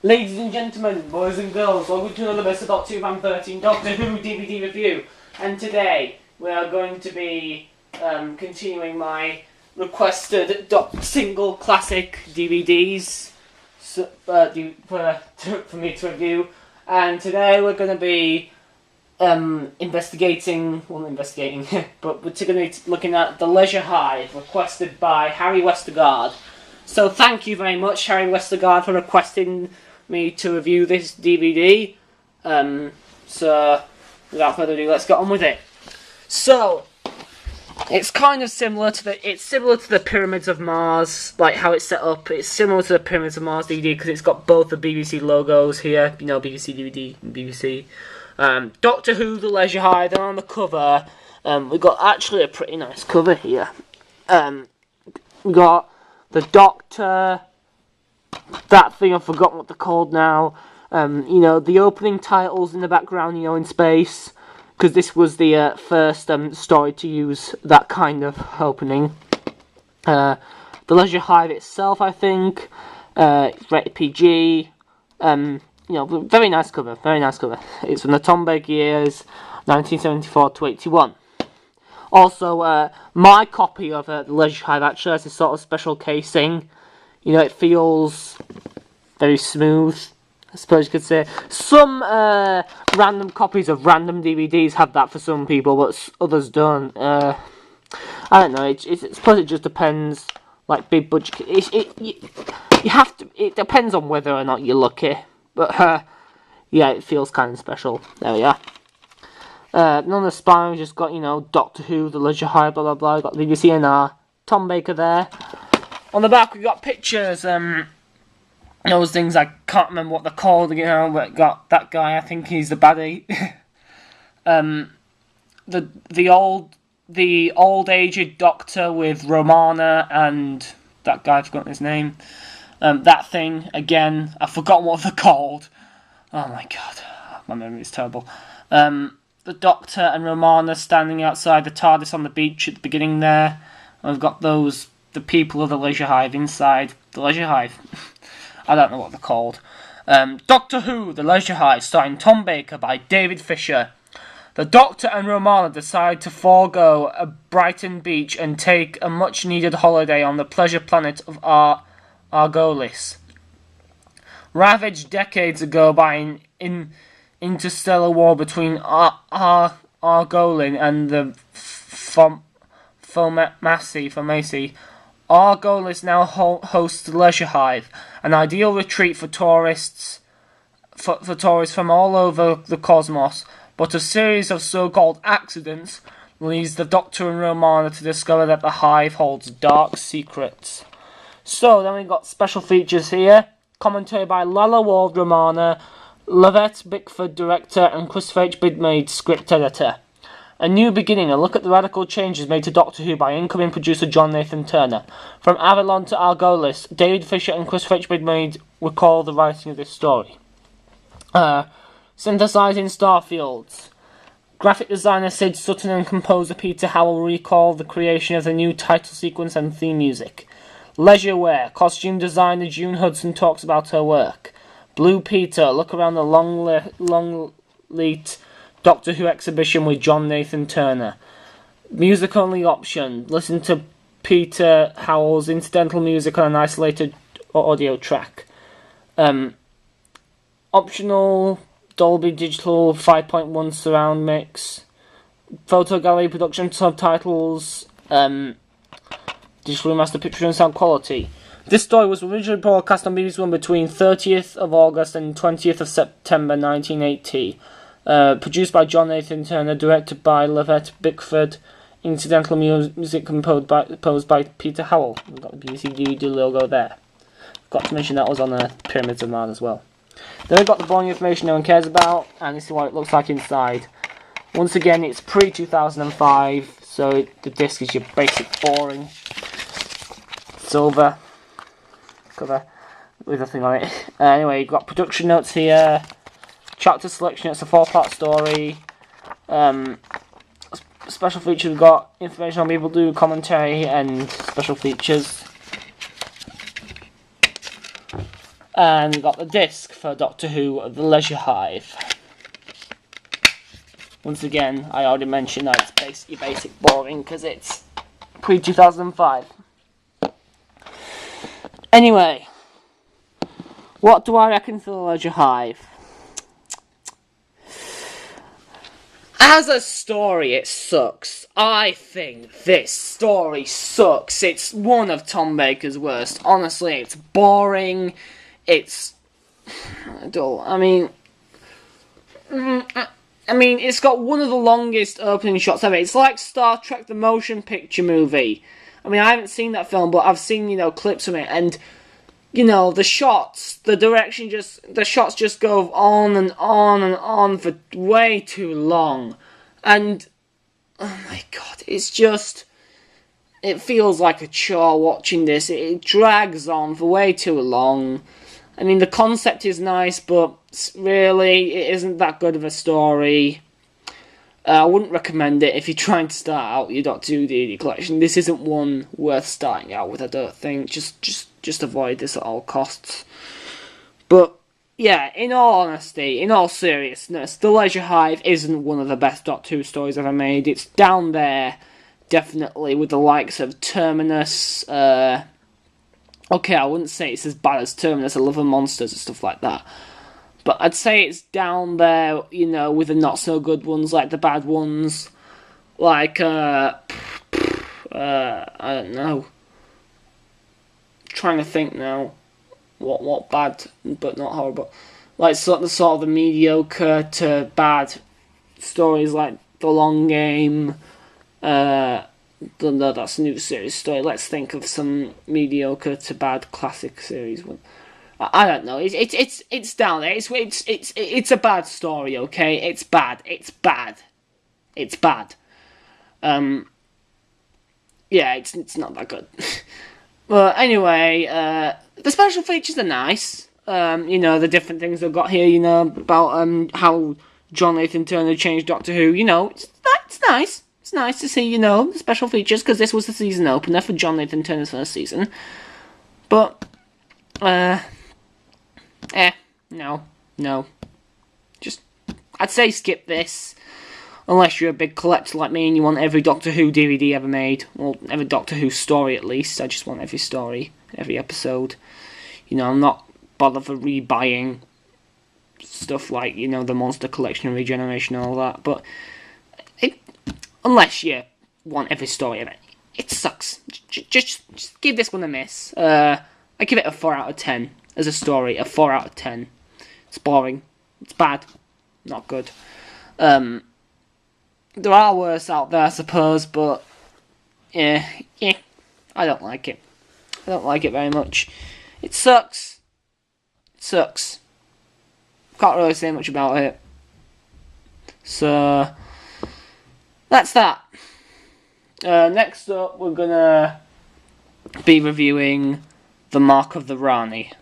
Ladies and gentlemen, boys and girls, welcome to another best of Doctor Who Fan 13 Doctor Who DVD review. And today we are going to be continuing my requested single classic DVDs for me to review. And today we're going to be investigating, but we're going to be looking at The Leisure Hive, requested by Harry Westergaard. So thank you very much, Harry Westergaard, for requesting me to review this DVD. So without further ado, let's get on with it. So it's kind of similar to the Pyramids of Mars, like how it's set up. It's similar to the Pyramids of Mars DVD because it's got both the BBC logos here, you know, BBC DVD and BBC. Doctor Who, The Leisure Hive. Then on the cover, we've got actually a pretty nice cover here. We got the Doctor, that thing, I've forgotten what they're called now. You know, the opening titles in the background, you know, in space, because this was the first story to use that kind of opening. The Leisure Hive itself, I think, it's rated PG. You know, very nice cover, very nice cover. It's from the Tom Baker years, 1974 to 81. Also, my copy of The Leisure Hive actually has this sort of special casing. You know, it feels very smooth, I suppose you could say. Some random copies of random DVDs have that for some people, but others don't. I don't know, I suppose it just depends, like big budget. It depends on whether or not you're lucky. But, yeah, it feels kind of special. There we are. On the spine, we've just got, you know, Doctor Who, The Leisure Hive, blah, blah, blah. We've got BBC and Tom Baker there. On the back, we've got pictures, those things, I can't remember what they're called, you know, but got that guy, I think he's the baddie. the old aged Doctor with Romana and that guy, I've forgotten his name. That thing, again, I've forgotten what they're called. Oh my god, my memory is terrible. The Doctor and Romana standing outside the TARDIS on the beach at the beginning there. And we've got the people of the Leisure Hive inside the Leisure Hive. I don't know what they're called. Doctor Who, The Leisure Hive, starring Tom Baker by David Fisher. The Doctor and Romana decide to forego a Brighton beach and take a much-needed holiday on the pleasure planet of Argolis. Ravaged decades ago by an interstellar war between Argolin and the Fomacy. Argolis now hosts the Leisure Hive, an ideal retreat for tourists from all over the cosmos, but a series of so-called accidents leads the Doctor and Romana to discover that the Hive holds dark secrets. So, then we've got special features here. Commentary by Lalla Ward Romana, Lavette Bickford director, and Christopher H. Bidmaid script editor. A New Beginning, a look at the radical changes made to Doctor Who by incoming producer John Nathan Turner. From Avalon to Argolis, David Fisher and Christopher H. Bidmaid recall the writing of this story. Synthesizing Starfields. Graphic designer Sid Sutton and composer Peter Howell recall the creation of the new title sequence and theme music. Leisure Wear. Costume designer June Hudson talks about her work. Blue Peter, look around the long-leat Doctor Who exhibition with John Nathan Turner. Music only option. Listen to Peter Howell's incidental music on an isolated audio track. Optional Dolby Digital 5.1 surround mix. Photo gallery production subtitles. Digital remaster picture and sound quality. This story was originally broadcast on BBC One between 30th of August and 20th of September 1980. Produced by John Nathan Turner, directed by Lavette Bickford, incidental music composed by Peter Howell. We've got the BBC DVD logo there. Got to mention that was on the Pyramids of Mars as well. Then we've got the boring information no one cares about, and this is what it looks like inside. Once again, it's pre-2005, so the disc is your basic boring silver cover with nothing on it. Anyway, you've got production notes here. Chapter selection, it's a 4-part story. Special features, we've got information on people do commentary and special features. And we got the disc for Doctor Who, The Leisure Hive. Once again, I already mentioned that it's basic boring because it's pre-2005. Anyway, what do I reckon for The Leisure Hive? As a story, it sucks. I think this story sucks. It's one of Tom Baker's worst. Honestly, it's boring. It's dull. I mean, it's got one of the longest opening shots ever. It's like Star Trek: The Motion Picture movie. I mean, I haven't seen that film, but I've seen, clips from it, and the shots, the shots just go on and on and on for way too long. And, oh my god, it feels like a chore watching this. It drags on for way too long. I mean, the concept is nice, but really, it isn't that good of a story. I wouldn't recommend it if you're trying to start out your Doctor Who DVD collection. This isn't one worth starting out with, I don't think. Just avoid this at all costs. But, yeah, in all honesty, in all seriousness, The Leisure Hive isn't one of the best Doctor Who stories ever made. It's down there, definitely, with the likes of Terminus. Okay, I wouldn't say it's as bad as Terminus, I Love and Monsters and stuff like that. But I'd say it's down there, with the not-so-good ones, like the bad ones. Like, I don't know. Trying to think now. What bad, but not horrible. Like, sort of the mediocre to bad stories like The Long Game. No, that's a new series story. Let's think of some mediocre to bad classic series one. I don't know. It's down there. It's a bad story. Okay, it's bad. It's bad. Yeah, it's not that good. But anyway, the special features are nice. The different things they've got here. About how John Nathan Turner changed Doctor Who. It's nice. It's nice to see the special features because this was the season opener for John Nathan Turner's first season. But no. I'd say skip this. Unless you're a big collector like me and you want every Doctor Who DVD ever made. Well, every Doctor Who story at least. I just want every story, every episode. I'm not bothered for rebuying stuff like, the Monster Collection and Regeneration and all that. But unless you want every story of it, it sucks. Just give this one a miss. I give it a 4 out of 10. As a story, a 4 out of 10. It's boring. It's bad. Not good. There are worse out there, I suppose, but yeah, I don't like it. I don't like it very much. It sucks. Can't really say much about it. So that's that. Next up, we're gonna be reviewing The Mark of the Rani.